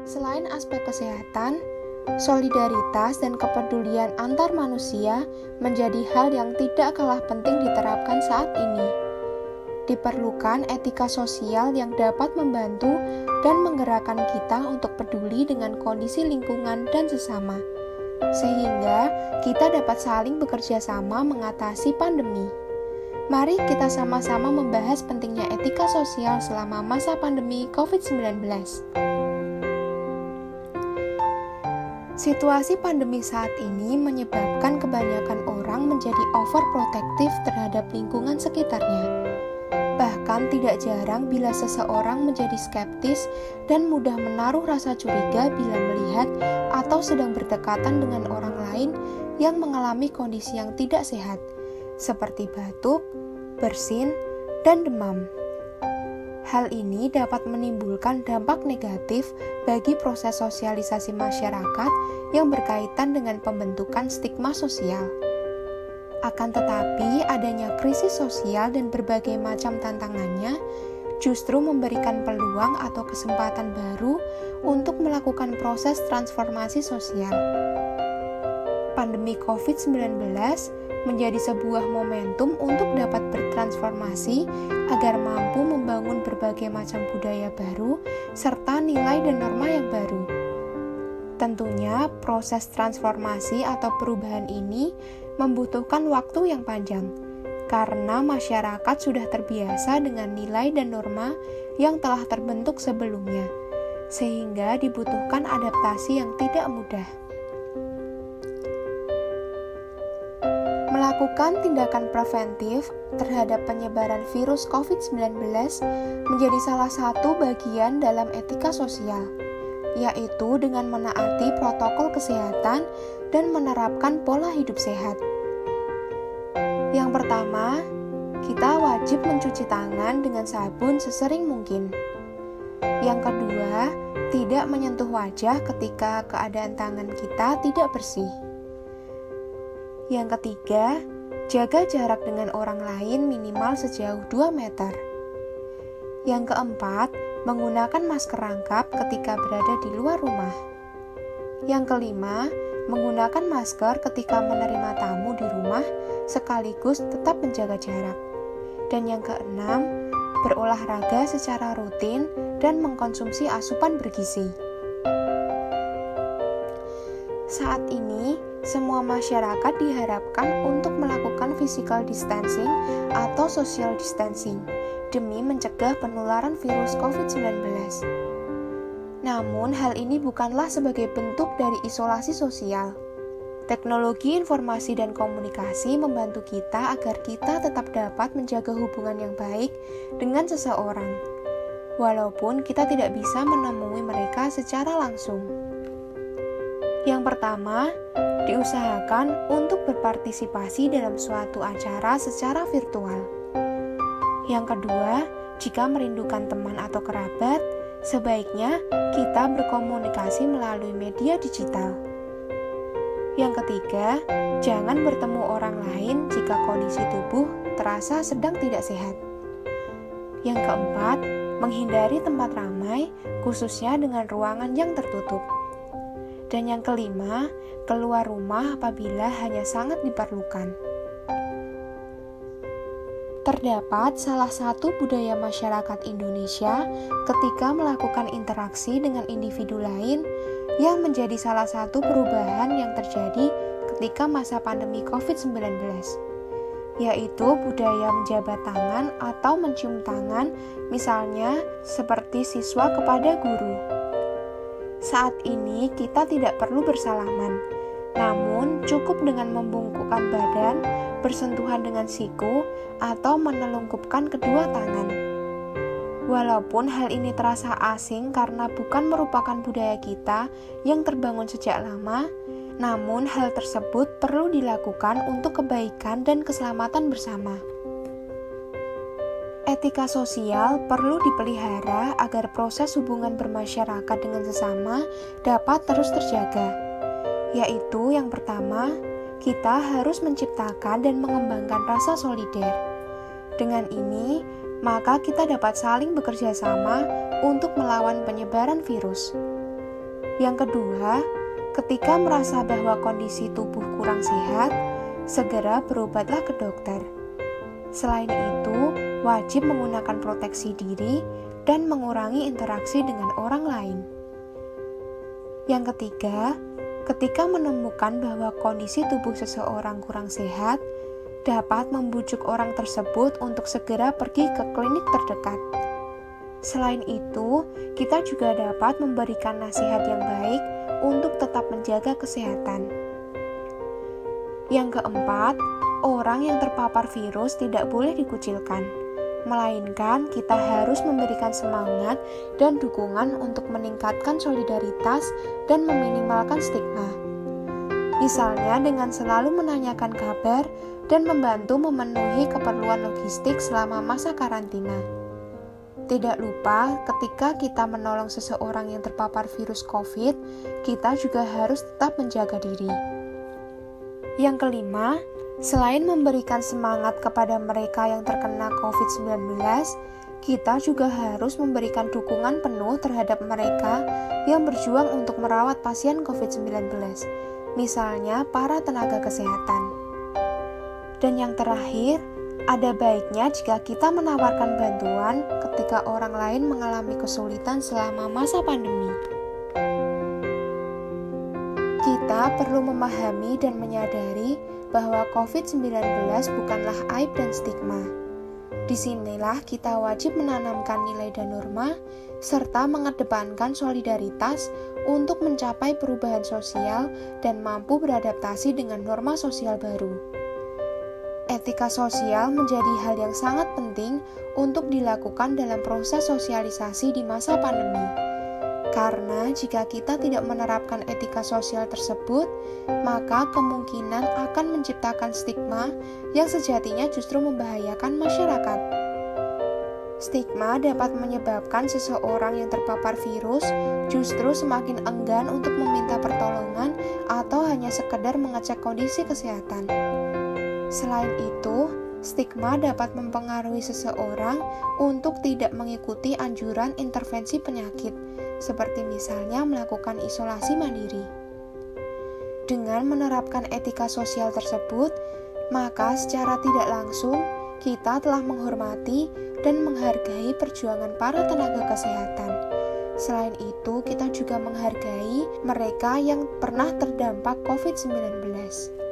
Selain aspek kesehatan, solidaritas dan kepedulian antar manusia menjadi hal yang tidak kalah penting diterapkan saat ini. Diperlukan etika sosial yang dapat membantu dan menggerakkan kita untuk peduli dengan kondisi lingkungan dan sesama, sehingga kita dapat saling bekerja sama mengatasi pandemi. Mari kita sama-sama membahas pentingnya etika sosial selama masa pandemi COVID-19. Situasi pandemi saat ini menyebabkan kebanyakan orang menjadi overprotektif terhadap lingkungan sekitarnya. Bahkan tidak jarang bila seseorang menjadi skeptis dan mudah menaruh rasa curiga bila melihat atau sedang berdekatan dengan orang lain yang mengalami kondisi yang tidak sehat, seperti batuk, bersin, dan demam. Hal ini dapat menimbulkan dampak negatif bagi proses sosialisasi masyarakat yang berkaitan dengan pembentukan stigma sosial. Akan tetapi, adanya krisis sosial dan berbagai macam tantangannya justru memberikan peluang atau kesempatan baru untuk melakukan proses transformasi sosial. Pandemi COVID-19 menjadi sebuah momentum untuk dapat bertransformasi agar mampu membangun berbagai macam budaya baru serta nilai dan norma yang baru. Tentunya, proses transformasi atau perubahan ini membutuhkan waktu yang panjang, karena masyarakat sudah terbiasa dengan nilai dan norma yang telah terbentuk sebelumnya, sehingga dibutuhkan adaptasi yang tidak mudah. Melakukan tindakan preventif terhadap penyebaran virus COVID-19 menjadi salah satu bagian dalam etika sosial, yaitu dengan menaati protokol kesehatan dan menerapkan pola hidup sehat. Yang pertama, kita wajib mencuci tangan dengan sabun sesering mungkin. Yang kedua, tidak menyentuh wajah ketika keadaan tangan kita tidak bersih. Yang ketiga, jaga jarak dengan orang lain minimal sejauh 2 meter. Yang keempat, menggunakan masker rangkap ketika berada di luar rumah. Yang kelima, menggunakan masker ketika menerima tamu di rumah sekaligus tetap menjaga jarak. Dan yang keenam, berolahraga secara rutin dan mengkonsumsi asupan bergizi. Saat ini, semua masyarakat diharapkan untuk melakukan physical distancing atau social distancing demi mencegah penularan virus COVID-19. Namun, hal ini bukanlah sebagai bentuk dari isolasi sosial. Teknologi informasi dan komunikasi membantu kita agar kita tetap dapat menjaga hubungan yang baik dengan seseorang, walaupun kita tidak bisa menemui mereka secara langsung. Yang pertama, diusahakan untuk berpartisipasi dalam suatu acara secara virtual. Yang kedua, jika merindukan teman atau kerabat, sebaiknya kita berkomunikasi melalui media digital. Yang ketiga, jangan bertemu orang lain jika kondisi tubuh terasa sedang tidak sehat. Yang keempat, menghindari tempat ramai, khususnya dengan ruangan yang tertutup. Dan yang kelima, keluar rumah apabila hanya sangat diperlukan. Terdapat salah satu budaya masyarakat Indonesia ketika melakukan interaksi dengan individu lain yang menjadi salah satu perubahan yang terjadi ketika masa pandemi COVID-19, yaitu budaya menjabat tangan atau mencium tangan, misalnya seperti siswa kepada guru. Saat ini kita tidak perlu bersalaman, namun cukup dengan membungkukkan badan, bersentuhan dengan siku, atau menelungkupkan kedua tangan. Walaupun hal ini terasa asing karena bukan merupakan budaya kita yang terbangun sejak lama, namun hal tersebut perlu dilakukan untuk kebaikan dan keselamatan bersama. Etika sosial perlu dipelihara agar proses hubungan bermasyarakat dengan sesama dapat terus terjaga, yaitu yang pertama, kita harus menciptakan dan mengembangkan rasa solider. Dengan ini, maka kita dapat saling bekerja sama untuk melawan penyebaran virus. Yang kedua, ketika merasa bahwa kondisi tubuh kurang sehat, segera berobatlah ke dokter. Selain itu, wajib menggunakan proteksi diri dan mengurangi interaksi dengan orang lain. Yang ketiga, ketika menemukan bahwa kondisi tubuh seseorang kurang sehat, dapat membujuk orang tersebut untuk segera pergi ke klinik terdekat. Selain itu, kita juga dapat memberikan nasihat yang baik untuk tetap menjaga kesehatan. Yang keempat, orang yang terpapar virus tidak boleh dikucilkan, melainkan kita harus memberikan semangat dan dukungan untuk meningkatkan solidaritas dan meminimalkan stigma. Misalnya dengan selalu menanyakan kabar dan membantu memenuhi keperluan logistik selama masa karantina. Tidak lupa, ketika kita menolong seseorang yang terpapar virus COVID, kita juga harus tetap menjaga diri. Yang kelima, selain memberikan semangat kepada mereka yang terkena COVID-19, kita juga harus memberikan dukungan penuh terhadap mereka yang berjuang untuk merawat pasien COVID-19, misalnya para tenaga kesehatan. Dan yang terakhir, ada baiknya jika kita menawarkan bantuan ketika orang lain mengalami kesulitan selama masa pandemi. Kita perlu memahami dan menyadari bahwa COVID-19 bukanlah aib dan stigma. Disinilah kita wajib menanamkan nilai dan norma, serta mengedepankan solidaritas untuk mencapai perubahan sosial dan mampu beradaptasi dengan norma sosial baru. Etika sosial menjadi hal yang sangat penting untuk dilakukan dalam proses sosialisasi di masa pandemi. Karena jika kita tidak menerapkan etika sosial tersebut, maka kemungkinan akan menciptakan stigma yang sejatinya justru membahayakan masyarakat. Stigma dapat menyebabkan seseorang yang terpapar virus justru semakin enggan untuk meminta pertolongan atau hanya sekedar mengecek kondisi kesehatan. Selain itu, stigma dapat mempengaruhi seseorang untuk tidak mengikuti anjuran intervensi penyakit, seperti misalnya melakukan isolasi mandiri. Dengan menerapkan etika sosial tersebut, maka secara tidak langsung kita telah menghormati dan menghargai perjuangan para tenaga kesehatan. Selain itu, kita juga menghargai mereka yang pernah terdampak COVID-19.